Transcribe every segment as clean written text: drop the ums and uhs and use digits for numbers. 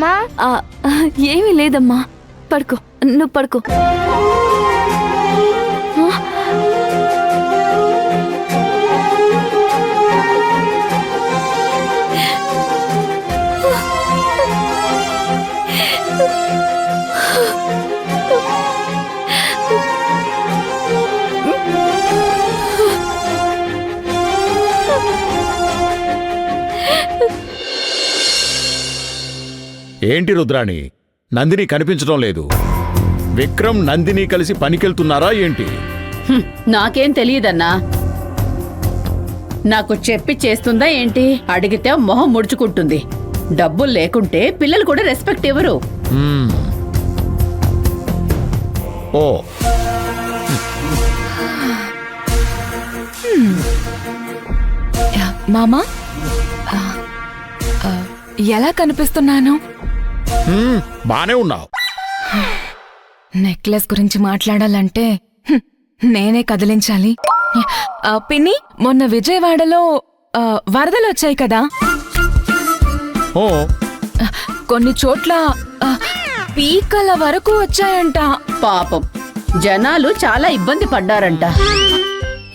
అమ్మా ఏమీ లేదమ్మా, పడుకో, నువ్వు పడుకో. ఏంటి రుద్రాణి, నందిని కనిపించడం లేదు. విక్రమ్ నందిని కలిసి పనికెళ్తున్నారా ఏంటి? నాకేం తెలియదన్నా. నాకు చెప్పి చేస్తుందా ఏంటి? అడిగితే మొహం ముడుచుకుంటుంది. డబ్బులు లేకుంటే పిల్లలు కూడా రెస్పెక్ట్ ఇవ్వరు. ఓ మామా, ఎలా కనిపిస్తున్నాను? బానే ఉన్నావు. నెక్లెస్ గురించి మాట్లాడాలంటే నేనే కదిలించాలి. పిన్ని, మొన్న విజయవాడలో వరదలు వచ్చాయి కదా, ఓ కొన్ని చోట్ల పీకల వరకు వచ్చాయంట. పాపం, జనాలు చాలా ఇబ్బంది పడ్డారంట.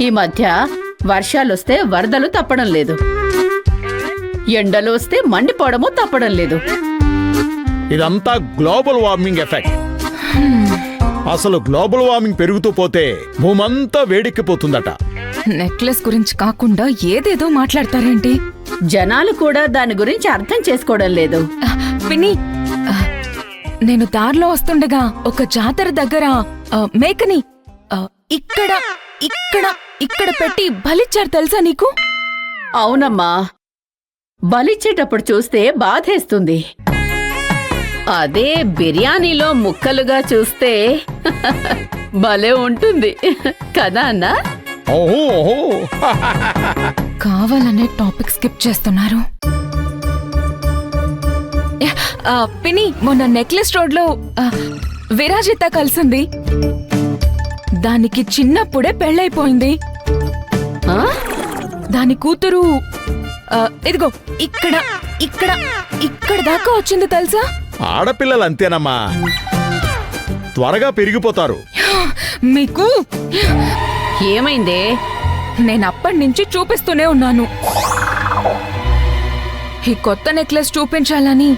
ఈ మధ్య వర్షాలొస్తే వరదలు తప్పడం లేదు, ఎండలు వస్తే మండిపోవడము తప్పడం లేదు. ఇదంతా గ్లోబల్ వార్మింగ్ ఎఫెక్ట్. అసలు గ్లోబల్ వార్మింగ్ పెరుగుతూ పోతే భూమంతా వేడెక్కిపోతుందట. నెక్లెస్ గురించి కాకుండా ఏదేదో మాట్లాడతారేంటి? జనాలు కూడా దాని గురించి అర్థం చేసుకోవడం లేదు. పిన్ని, నేను దారిలో వస్తుండగా ఒక జాతర దగ్గర మేకని ఇక్కడ ఇక్కడ ఇక్కడ పెట్టి బలిచ్చారు, తెలుసా నీకు? అవునమ్మా, బలిచ్చేటప్పుడు చూస్తే బాధేస్తుంది. అదే బిర్యానీలో ముక్కలుగా చూస్తే భలే ఉంటుంది కదా అన్నా? ఓహో కావాలనే టాపిక్ స్కిప్ చేస్తున్నారు. పిన్ని, మొన్న నెక్లెస్ రోడ్ లో విరాజిత కలిసింది. దానికి చిన్నప్పుడే పెళ్ళైపోయింది. దాని కూతురు ఇదిగో ఇక్కడ ఇక్కడ ఇక్కడ దాకా వచ్చింది, తెలుసా? ఆడపిల్లలు అంతేనమ్మా, త్వరగా పెరిగిపోతారు. మీకు ఏమైందే? నేను అప్పటి నుంచి చూపిస్తూనే ఉన్నాను. ఈ కొత్త నెక్లెస్ చూపించాలని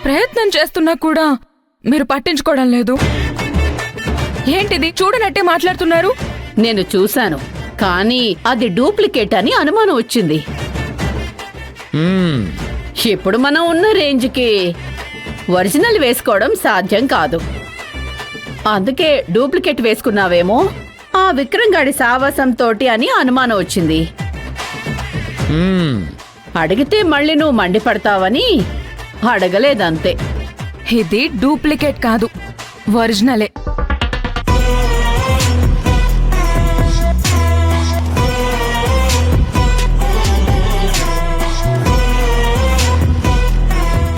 ప్రయత్నం చేస్తున్నా కూడా మీరు పట్టించుకోవడం లేదు. ఏంటిది, చూడనట్టే మాట్లాడుతున్నారు? నేను చూశాను, కానీ అది డూప్లికేట్ అని అనుమానం వచ్చింది. ఇప్పుడు మనం ఉన్న రేంజ్కి ఒరిజినల్ వేసుకోవడం సాధ్యం కాదు. అందుకే డూప్లికేట్ వేసుకున్నావేమో, ఆ విక్రమ్ గాడి సావాసంతోటి అని అనుమానం వచ్చింది. అడిగితే మళ్ళీ నువ్వు మండిపడతావని అడగలేదంతే. ఇది డూప్లికేట్ కాదు, ఒరిజినలే.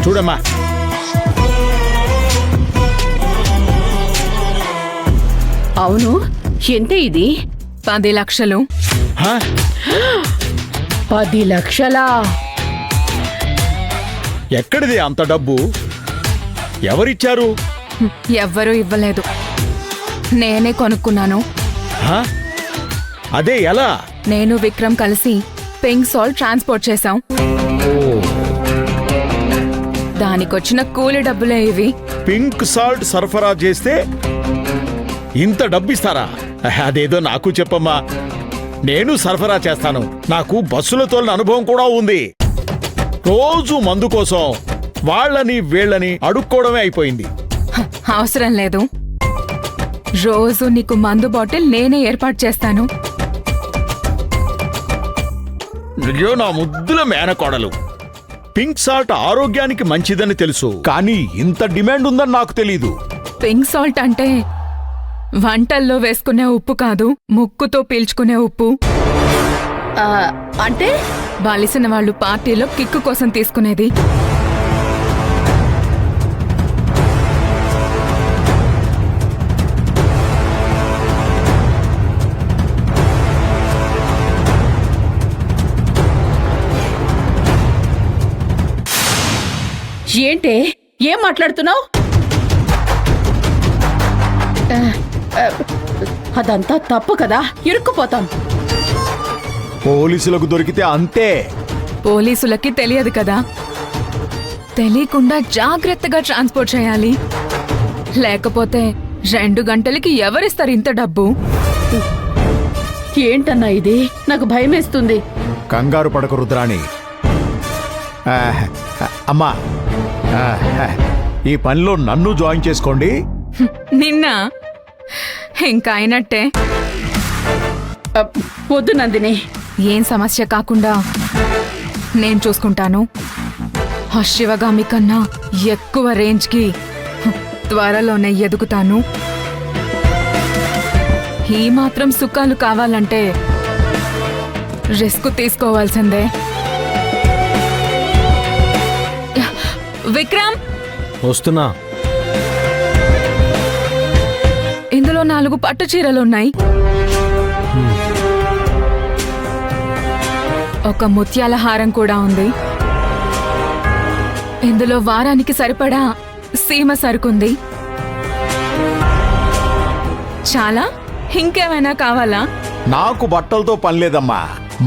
చూడమ్మా, అవును, ఎంత ఇది? 10 లక్షలు. 10 లక్షలా? ఎక్కడిది అంత డబ్బు? ఎవరిచ్చారు? ఎవ్వరూ ఇవ్వలేదు, నేనే కొనుక్కున్నాను. అదే ఎలా? నేను విక్రమ్ కలిసి పింక్ సాల్ట్ ట్రాన్స్పోర్ట్ చేశాం. దానికొచ్చిన కూలి డబ్బులే ఇవి. పింక్ సాల్ట్ సరఫరా చేస్తే ఇంత డబ్బిస్తారా? అదేదో నాకు చెప్పమ్మా, నేను సరఫరా చేస్తాను. నాకు బస్సుల తోలిన అనుభవం కూడా ఉంది. రోజు మందు కోసం వాళ్ళని వీళ్ళని అడుక్కోవడమే అయిపోయింది. అవసరం లేదు, రోజు నీకు మందు బాటిల్ నేనే ఏర్పాటు చేస్తాను. అయ్యో నా ముద్దుల మేనకోడలు, పింక్ సాల్ట్ ఆరోగ్యానికి మంచిదని తెలుసు, కానీ ఇంత డిమాండ్ ఉందని నాకు తెలీదు. పింక్ సాల్ట్ అంటే వంటల్లో వేసుకునే ఉప్పు కాదు, ముక్కుతో పీల్చుకునే ఉప్పు. అంటే బాలిసిన వాళ్ళు పార్టీలో కిక్కు కోసం తీసుకునేది. ఏంటే ఏం మాట్లాడుతున్నావు? అదంతా తప్పు కదా, ఇరుక్కుపోతాం. పోలీసులకు దొరికితే అంతే. పోలీసులకి తెలియదు కదా, తెలియకుండా జాగ్రత్తగా ట్రాన్స్పోర్ట్ చేయాలి. లేకపోతే 2 గంటలకి ఎవరిస్తారు ఇంత డబ్బు? ఏంటన్నా ఇది? నాకు భయమేస్తుంది. కంగారు పడకు రుద్రాణి. అమ్మా, ఈ పనిలో నన్ను జాయిన్ చేసుకోండి. నిన్న ఇంకా అయినట్టే. వద్దు నందిని. ఏం సమస్య కాకుండా నేను చూసుకుంటాను. ఆ శివగామి కన్నా ఎక్కువ రేంజ్కి త్వరలోనే ఎదుగుతాను. ఈ మాత్రం సుఖాలు కావాలంటే రిస్క్ తీసుకోవాల్సిందే. విక్రమ్, వస్తున్నా. ఇందులో 4 పట్టు చీరలున్నాయి. ఒక ముత్యాల హారం కూడా ఉంది. ఇందులో వారానికి సరిపడా సీమ సరుకుంది. చాలా? ఇంకేమైనా కావాలా? నాకు బట్టలతో పనిలేదమ్మా,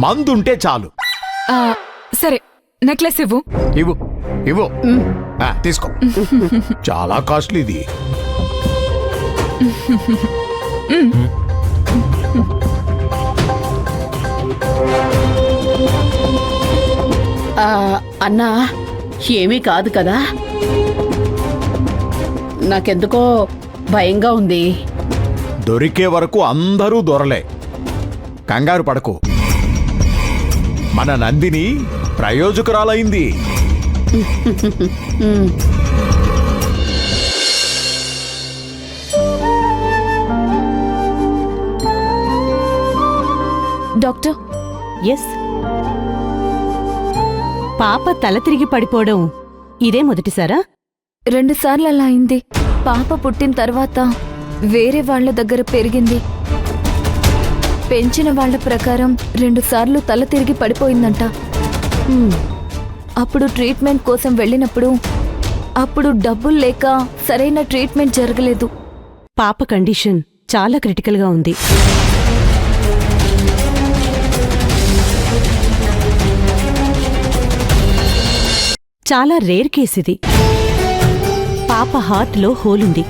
మందుంటే చాలు. ఆ, సరే, నెక్లెస్ ఇవ్వు. ఇవ్వు ఇవ్వు. తీసుకో. చాలా కాస్ట్లీ ఇది. అన్నా, ఏమీ కాదు కదా? నాకెందుకో భయంగా ఉంది. దొరికే వరకు అందరూ దొరలే. కంగారు పడకు. మన నందిని ప్రయోజకురాలైంది. డాక్టర్, ఎస్, పాప తల తిరిగి పడిపోవడం ఇదే మొదటిసారా? 2 సార్లు అలా అయింది. పాప పుట్టిన తర్వాత వేరే వాళ్ళ దగ్గర పెరిగింది. పెంచిన వాళ్ళ ప్రకారం 2 సార్లు తల తిరిగి పడిపోయిందంట. అప్పుడు ట్రీట్మెంట్ కోసం వెళ్ళినప్పుడు అప్పుడు డబ్బులు లేక సరైన ట్రీట్మెంట్ జరగలేదు. పాప కండిషన్ చాలా క్రిటికల్గా ఉంది. చాలా రేర్ కేస్ ఇది. పాప హార్ట్లో హోల్ ఉంది.